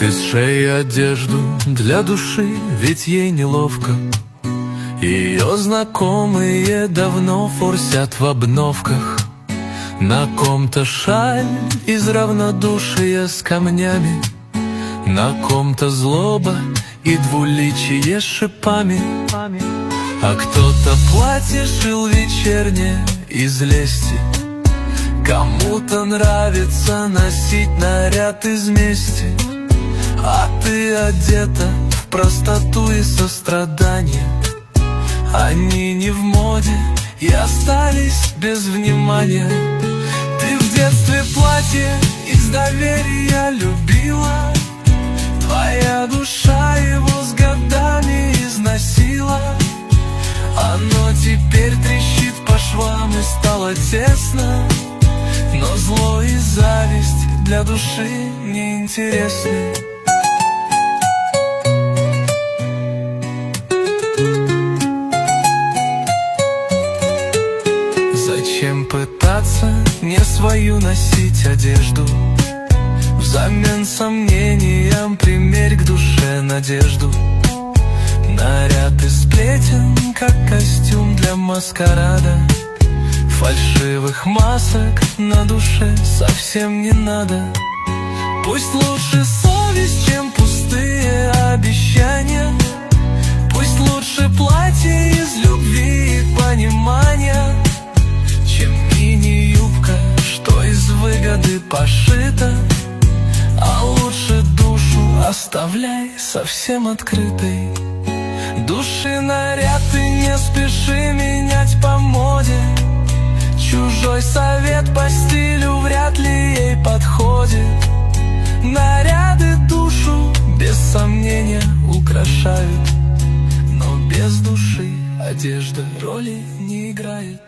Ты сшей одежду для души, ведь ей неловко. Ее знакомые давно форсят в обновках. На ком-то шаль из равнодушия с камнями, на ком-то злоба и двуличие с шипами. А кто-то платье шил вечернее из лести. Кому-то нравится носить наряд из мести. А ты одета в простоту и сострадание. Они не в моде и остались без внимания. Ты в детстве платье из доверия любила. Твоя душа его с годами износила. Оно теперь трещит по швам и стало тесно. Но зло и зависть для души неинтересны. Зачем пытаться не свою носить одежду? Взамен сомнениям примерь к душе надежду. Наряд из сплетен, как костюм для маскарада. Фальшивых масок на душе совсем не надо. Пусть лучше совесть, чем пустые обещания. Пусть лучше платье из любви и понимания, чем мини-юбка, что из выгоды пошита. А лучше душу оставляй совсем открытой. Души наряд ты не спеши менять по моде. Чужой совет по стилю вряд ли ей подходит. Наряды душу без сомнения украшают, но без души одежда роли не играет.